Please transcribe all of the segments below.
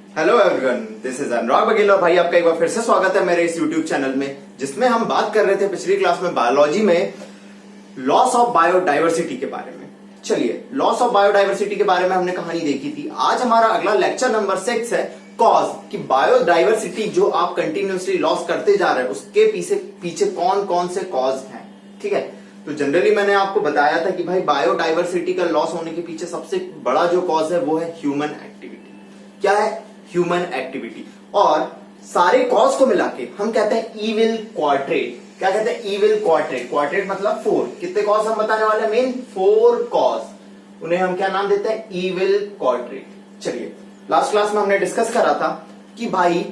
Hello everyone, this is अनुराग बघेल और भाई आपका एक बार फिर से स्वागत है मेरे इस यूट्यूब चैनल में, जिसमें हम बात कर रहे थे पिछली क्लास में बायोलॉजी में लॉस ऑफ बायोडाइवर्सिटी के बारे में। चलिए, लॉस ऑफ बायोडाइवर्सिटी के बारे में हमने कहानी देखी थी। आज हमारा अगला लेक्चर नंबर 6 है कॉज, कि बायोडाइवर्सिटी जो आप कंटिन्यूअसली लॉस करते जा रहे हैं उसके पीछे कौन कौन से कॉज हैं। ठीक है, तो जनरली मैंने आपको बताया था कि भाई बायोडाइवर्सिटी का लॉस होने के पीछे सबसे बड़ा जो कॉज है वो है ह्यूमन एक्टिविटी। क्या है? Human activity. और सारे कॉज को मिला के हम कहते हैं इविल क्वाड्रेट। क्या कहते हैं? Evil quadrat. क्वाड्रेट मतलब 4। कितने कॉज हम बताने वाले हैं? Main 4 cause. उन्हें हम क्या नाम देते हैं? Evil quartet. चलिए, लास्ट क्लास में हमने डिस्कस करा था कि भाई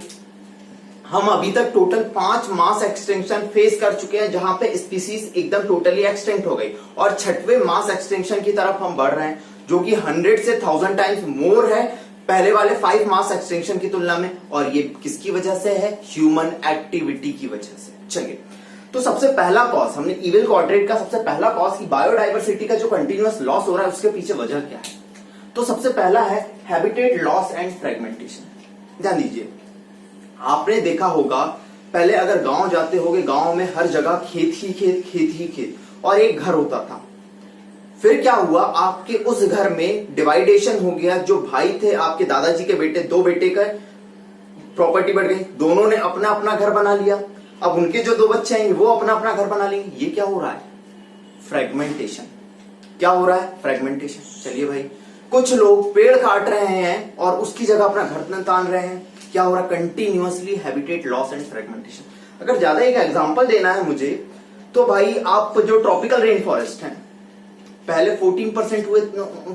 हम अभी तक टोटल 5 मास एक्सटेंशन फेस कर चुके हैं, जहां पे स्पीसीज एकदम टोटली एक्सटेंट हो गई, और 6वें मास एक्सटेंशन की तरफ हम बढ़ रहे हैं, जो कि 100 से 1000 टाइम्स मोर है पहले वाले 5 मास एक्सटेंशन की तुलना में। और ये किसकी वजह से है? ह्यूमन एक्टिविटी की वजह से। चलिए, तो सबसे पहला कॉज हमने इविल क्वाड्रेट का सबसे पहला कॉज की बायोडाइवर्सिटी का जो कंटिन्यूअस लॉस हो रहा है उसके पीछे वजह क्या है। तो सबसे पहला है हैबिटेट लॉस एंड फ्रेगमेंटेशन। ध्यान दीजिए, आपने देखा होगा पहले अगर गांव जाते होगे, गांव में हर जगह खेत ही खेत और एक घर होता था। फिर क्या हुआ? आपके उस घर में डिवाइडेशन हो गया। जो भाई थे आपके दादाजी के बेटे, 2 बेटे का प्रॉपर्टी बढ़ गई, दोनों ने अपना अपना घर बना लिया। अब उनके जो 2 बच्चे हैं वो अपना अपना घर बना लेंगे। ये क्या हो रहा है? फ्रेगमेंटेशन। क्या हो रहा है? फ्रेगमेंटेशन। चलिए भाई, कुछ लोग पेड़ काट रहे हैं और उसकी जगह अपना घर तान रहे हैं। क्या हो रहा है? Continuously habitat loss and fragmentation. अगर ज्यादा एक एग्जांपल देना है मुझे, तो भाई आप जो ट्रॉपिकल रेन फॉरेस्ट है, पहले 14%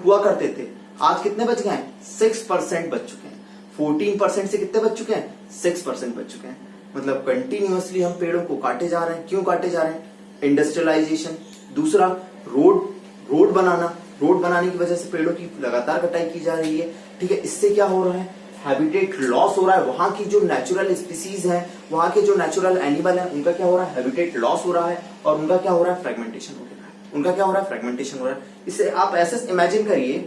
हुआ करते थे, आज कितने बच गए हैं? 6% बच चुके हैं। 14% से कितने बच चुके हैं? 6% बच चुके हैं। मतलब कंटिन्यूअसली हम पेड़ों को काटे जा रहे हैं। क्यों काटे जा रहे हैं? इंडस्ट्रियलाइजेशन। दूसरा, रोड बनाने की वजह से पेड़ों की लगातार कटाई की जा रही है। ठीक है, इससे क्या हो रहा है? हैबिटेट लॉस हो रहा है। वहां की जो नेचुरल स्पीसीज है, वहां के जो नेचुरल एनिमल है, उनका क्या हो रहा है? हैबिटेट लॉस हो रहा है। और उनका क्या हो रहा है? फ्रेगमेंटेशन हो रहा है। उनका क्या हो रहा है? फ्रेगमेंटेशन हो रहा है। इसे आप ऐसे इमेजिन करिए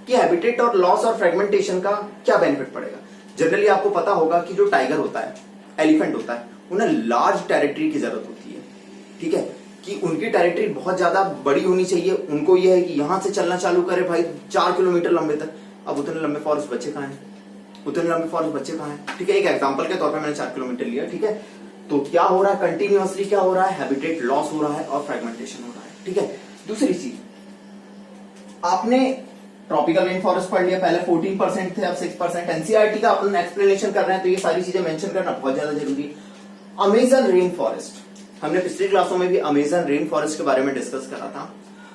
कि हैबिटेट और लॉस और फ्रेगमेंटेशन का क्या बेनिफिट पड़ेगा। जनरली आपको पता होगा कि जो टाइगर होता है, एलिफेंट होता है, उन्हें लार्ज टेरिटरी की जरूरत होती है। ठीक है, कि उनकी टेरिटरी बहुत ज्यादा बड़ी होनी चाहिए। उनको यह है कि यहां से चलना चालू करे भाई 4 किलोमीटर लंबे तक। अब उतने लंबे फॉरेस्ट बच्चे कहां हैं? ठीक है, एक एग्जांपल के तौर पे मैंने 4 किलोमीटर लिया। ठीक है, तो क्या हो रहा है? कंटिन्यूअसली क्या हो रहा है? हैबिटेट लॉस हो रहा है और फ्रेगमेंटेशन हो रहा है। ठीक है, दूसरी चीज, आपने ट्रॉपिकल रेन फॉरेस्ट पढ़ लिया, पहले 14% थे, अब 6%। एनसीईआरटी का अपन एक्सप्लेनेशन कर रहे हैं, तो ये सारी चीजें मेंशन करना बहुत ज्यादा जरूरी है। अमेजन रेन फॉरेस्ट, हमने पिछली क्लासों में भी अमेजन रेन फॉरेस्ट के बारे में डिस्कस करा था।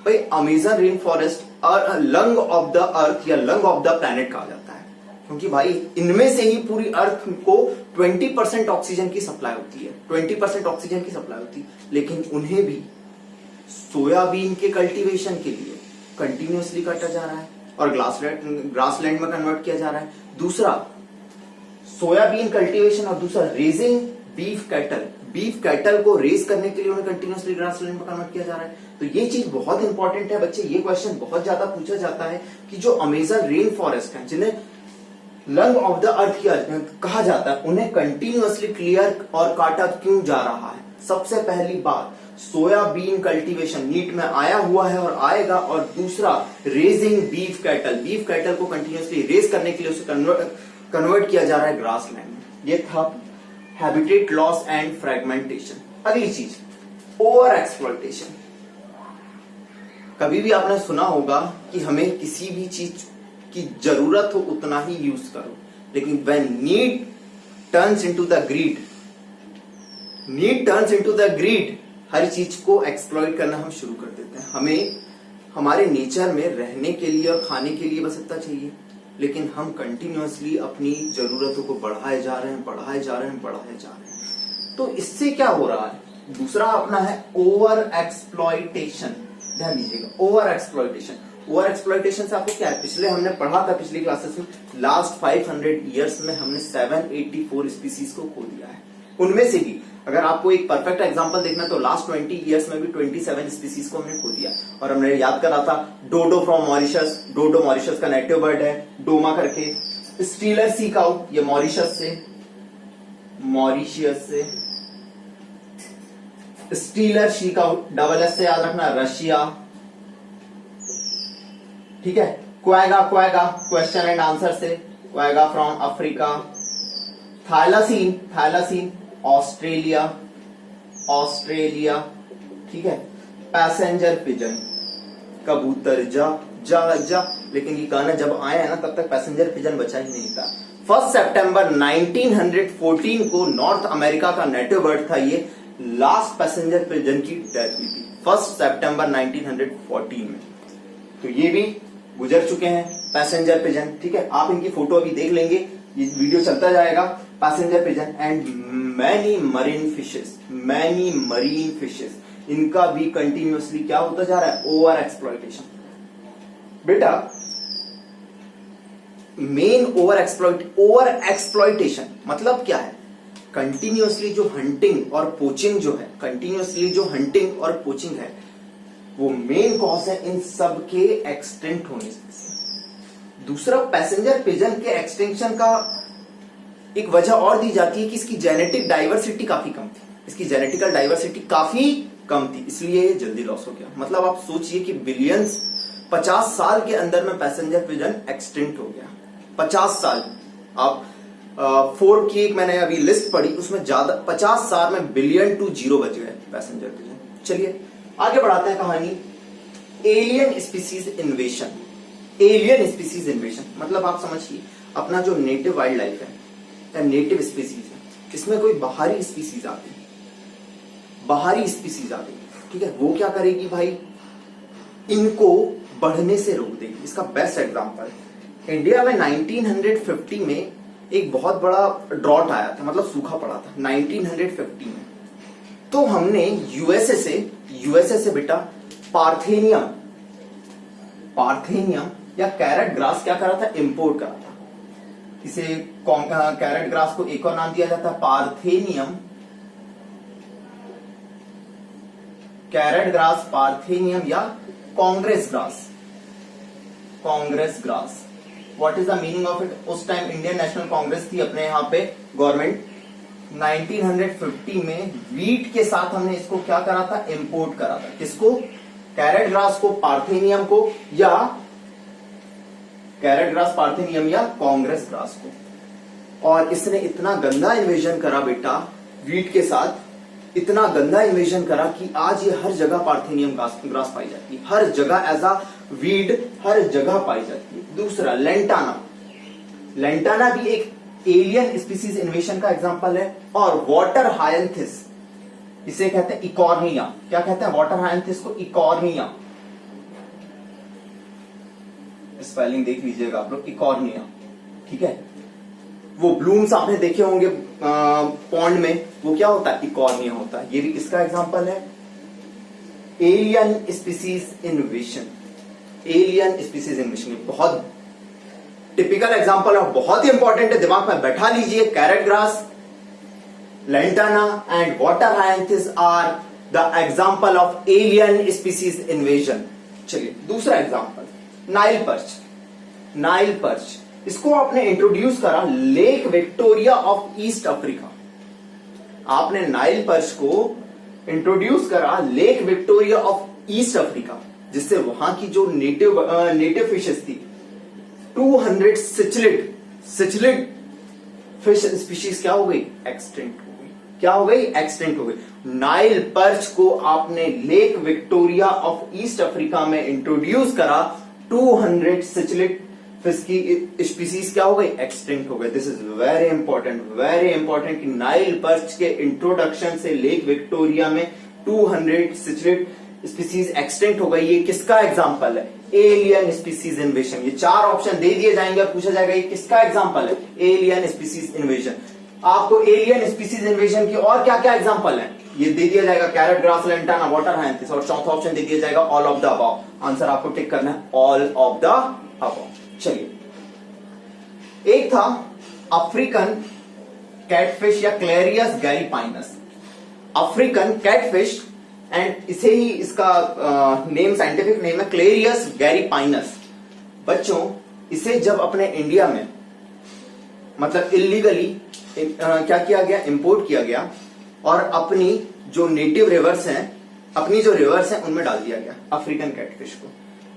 भाई, Amazon rain forest lung of the earth या लंग ऑफ द प्लैनेट कहा जाता है, क्योंकि भाई इनमें से ही पूरी अर्थ को 20% ऑक्सीजन की सप्लाई होती है। 20% ऑक्सीजन की सप्लाई होती है, लेकिन उन्हें भी सोयाबीन के कल्टीवेशन के लिए कंटिन्यूअसली काटा जा रहा है और ग्रासलैंड में कन्वर्ट किया जा रहा है। दूसरा, सोयाबीन कल्टीवेशन, और दूसरा रेजिंग बीफ कैटल को रेज करने के लिए उन्हें कंटिन्यूअसली ग्रासलैंड में कन्वर्ट किया जा रहा है। तो ये चीज बहुत इंपॉर्टेंट है बच्चे। ये क्वेश्चन बहुत ज्यादा पूछा जाता है कि जो अमेजन रेन फॉरेस्ट है, जिन्हें लंग ऑफ द अर्थ कहा जाता है, उन्हें कंटिन्यूअसली क्लियर और काटा क्यों जा रहा है? सबसे पहली बात, सोयाबीन कल्टीवेशन नीट में आया हुआ है और आएगा। और दूसरा, रेजिंग बीफ कैटल को कंटिन्यूअसली रेज करने के लिए उसे कन्वर्ट किया जा रहा है ग्रासलैंड में। ये था हैबिटेट लॉस एंड फ्रेगमेंटेशन। अगली चीज, ओवर एक्सप्लॉयटेशन। कभी भी आपने सुना होगा कि हमें किसी भी चीज की जरूरत हो उतना ही यूज करो, लेकिन when need turns into the greed, हर चीज को एक्सप्लॉइट करना हम शुरू कर देते हैं। हमें हमारे नेचर में रहने के लिए और खाने के लिए बस इतना चाहिए, लेकिन हम कंटिन्यूअसली अपनी जरूरतों को बढ़ाए जा रहे हैं। तो इससे क्या हो रहा है? दूसरा अपना है ओवर एक्सप्लॉइटेशन। ध्यान दीजिएगा, ओवर एक्सप्लॉइटेशन से आपको क्या है? पिछले हमने पढ़ा था पिछली क्लासेस में, लास्ट 500 ईयर्स में हमने 784 स्पीसीज को खो दिया है। उनमें से भी अगर आपको एक परफेक्ट एग्जांपल देखना है तो लास्ट 20 इयर्स में भी 27 स्पीसीज को हमने खो दिया। और हमने याद करा था डोडो फ्रॉम मॉरिशस, डोडो मॉरिशस का नेटिव बर्ड है, डोमा करके। स्टीलर सी काउ, ये मॉरिशस से। Stealer sea cow, double S से याद रखना, रशिया। ठीक है। क्वेगा क्वेश्चन एंड आंसर से, क्वेगा फ्रॉम अफ्रीका। थैलासीन ऑस्ट्रेलिया। ठीक है। पैसेंजर पिजन, कबूतर जा, लेकिन ये गाना जब आया है ना तब तक पैसेंजर पिजन बचा ही नहीं था। 1 सितंबर 1914 को नॉर्थ अमेरिका का नेटिव बर्ड था ये, लास्ट पैसेंजर पिजन की डेथ हुई थी 1 सितंबर 1914 में। तो ये भी गुजर चुके हैं पैसेंजर पिजन। ठीक है। आप इनकी फोटो अभी देख लेंगे, ये वीडियो चलता जाएगा। Passenger pigeon and many marine fishes, इनका भी कंटिन्यूअसली क्या होता जा रहा है, ओवर एक्सप्लॉयटेशन। बेटा मेन ओवर एक्सप्लॉयटेशन मतलब क्या है, कंटिन्यूअसली जो हंटिंग और पोचिंग है वो मेन कॉज है इन सब के एक्सटेंट होने से। दूसरा, पैसेंजर पिजन के एक्सटेंशन का एक वजह और दी जाती है कि इसकी जेनेटिक डाइवर्सिटी काफी कम थी, इसलिए ये जल्दी लॉस हो गया। मतलब आप सोचिए कि बिलियंस 50 साल के अंदर में पैसेंजर पिजन एक्सटिंक्ट हो गया। 50 साल। आप फोर्ड की एक मैंने अभी लिस्ट पढ़ी, उसमें ज्यादा 50 साल में बिलियन टू जीरो बच गए पैसेंजर पिजन। चलिए आगे बढ़ाते हैं कहानी। एलियन स्पीसीज इन्वेशन मतलब आप समझिए अपना जो नेटिव वाइल्ड लाइफ है या नेटिव स्पीसीज है, इसमें कोई बाहरी स्पीसीज आती है। ठीक है। वो क्या करेगी भाई, इनको बढ़ने से रोक देगी। इसका बेस्ट एग्जांपल, इंडिया में 1950 में एक बहुत बड़ा ड्रॉट आया था, मतलब सूखा पड़ा था 1950 में। तो हमने यूएसए से बेटा पार्थेनियम या कैरेट ग्रास क्या करा था, इंपोर्ट करा था। इसे कैरेट ग्रास को एक और नाम दिया जाता है पार्थेनियम, कैरेट ग्रास, पार्थेनियम या Congress grass. What is the meaning of it? उस टाइम इंडियन नेशनल कांग्रेस थी अपने यहाँ पे गवर्नमेंट। 1950 में वीट के साथ हमने इसको क्या करा था, इंपोर्ट करा था। किसको? कैरेट ग्रास को, पार्थेनियम को, या कैरेट ग्रास, पार्थेनियम या कांग्रेस ग्रास को। और इसने इतना गंदा इन्वेजन करा बेटा वीट के साथ, इतना गंदा इन्वेजन करा कि आज ये हर जगह पार्थेनियम ग्रास पाई जाती है, हर जगह एज अ वीड हर जगह पाई जाती है। दूसरा, लेंटाना भी एक एलियन स्पीसीज इन्वेशन का एग्जांपल है। और वाटर हायंथिस, इसे कहते हैं इकॉर्निया। क्या कहते हैं वाटर हायंथिस को? इकॉर्निया। स्पेलिंग देख लीजिएगा आप लोग, इकॉर्निया। ठीक है। वो ब्लूम्स आपने देखे होंगे पॉन्ड में, वो क्या होता है, इकॉर्निया होता है। ये भी किसका एग्जांपल है? Alien species इन्वेशन। बहुत टिपिकल एग्जांपल है, बहुत ही इंपॉर्टेंट है, दिमाग में बैठा लीजिए। Carrot grass, lantana and water हायंथिस are the example of alien species invasion. चलिए दूसरा एग्जांपल, नाइल पर्च। इसको आपने इंट्रोड्यूस करा lake Victoria of East Africa. आपने नाइल पर्च को इंट्रोड्यूस करा lake Victoria of East Africa, जिससे वहां की जो नेटिव फिशेस थी 200 सिचलिड फिश स्पीशीज क्या हो गई, एक्सटिंक्ट हो गई। नाइल पर्च को आपने lake Victoria of East Africa में इंट्रोड्यूस करा, 200 सिचलिड फिश की स्पीसीज क्या हो गई, एक्सटिंक्ट हो गए। दिस इज वेरी इंपॉर्टेंट कि नाइल पर्च के इंट्रोडक्शन से लेक विक्टोरिया में 200 सिचलिड स्पीसीज एक्सटिंक्ट हो गई। ये किसका एग्जांपल है? Alien species invasion. ये 4 ऑप्शन दे दिए जाएंगे और पूछा जाएगा ये किसका एग्जांपल है? Alien species invasion. आपको एलियन स्पीसीज इन्वेजन की और क्या क्या एग्जांपल है ये दे दिया जाएगा, कैरेट ग्रास, लेंटाना, वाटर हायंथिस, और चौथा ऑप्शन दे दिया जाएगा all of the above. Answer आपको टिक करना है ऑल ऑफ द अबव। चलिए, एक था अफ्रीकन कैटफिश या Clarias gariepinus. African catfish and इसे ही इसका नेम, साइंटिफिक नेम है क्लेरियस गैरीपाइनस। बच्चों, इसे जब अपने इंडिया में मतलब इलीगली क्या किया गया, इंपोर्ट किया गया और अपनी जो नेटिव रिवर्स हैं, अपनी जो रिवर्स हैं उनमें डाल दिया गया अफ्रीकन कैटफिश को,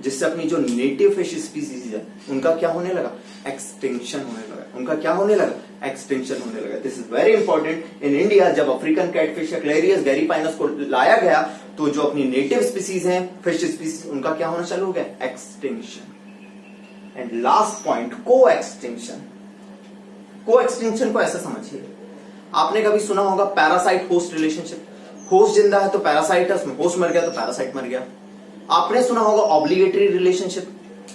जिससे अपनी जो नेटिव फिश स्पीसीज है उनका क्या होने लगा, एक्सटिंक्शन होने लगा। उनका क्या होने लगा, एक्सटिंक्शन होने लगा। This is very important. In India जब अफ्रीकन कैटफिश या क्लेरियस गैरीपाइनस को लाया गया तो जो अपनी नेटिव स्पीसीज हैं, फिश स्पीसीज, उनका क्या होना चालू हो गया, एक्सटिंक्शन। एंड लास्ट पॉइंट, को एक्सटिंक्शन। को एक्सटिंक्शन को ऐसा समझिए, आपने कभी सुना होगा पैरासाइट होस्ट रिलेशनशिप। होस्ट जिंदा है तो पैरासाइट है, उसमें होस्ट मर गया तो पैरासाइट मर गया। आपने सुना होगा ऑब्लिगेटरी रिलेशनशिप।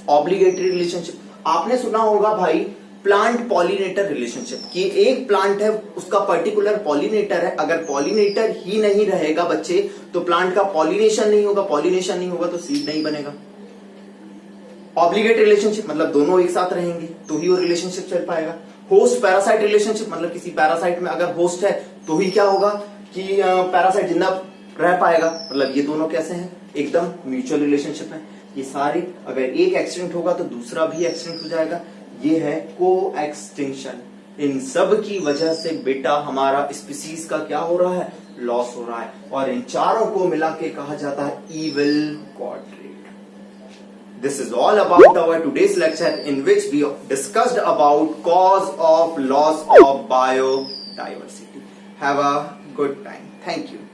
ऑब्लिगेटरी रिलेशनशिप आपने सुना होगा भाई प्लांट पॉलिनेटर रिलेशनशिप, कि एक प्लांट है उसका पर्टिकुलर पॉलिनेटर है, अगर पॉलिनेटर ही नहीं रहेगा बच्चे तो प्लांट का पॉलिनेशन नहीं होगा, पॉलिनेशन नहीं होगा तो सीड नहीं बनेगा। ऑब्लिगेट रिलेशनशिप मतलब दोनों एक साथ रहेंगे तो ही वो रिलेशनशिप चल पाएगा। होस्ट पैरासाइट रिलेशनशिप मतलब किसी पैरासाइट में अगर होस्ट है तो ही क्या होगा कि पैरासाइट जिंदा रह पाएगा, मतलब ये दोनों कैसे हैं, एकदम म्यूचुअल रिलेशनशिप है। ये सारे अगर एक एक्सटिंक्ट होगा तो दूसरा भी एक्सटिंक्ट हो जाएगा, ये है को एक्सटिंक्शन। इन सब की वजह से बेटा हमारा स्पीसीज का क्या हो रहा है, लॉस हो रहा है, और इन चारों को मिला के कहा जाता है evil quartet. This is all about our today's lecture in which we discussed about cause of loss of biodiversity. Have a good time. Thank you.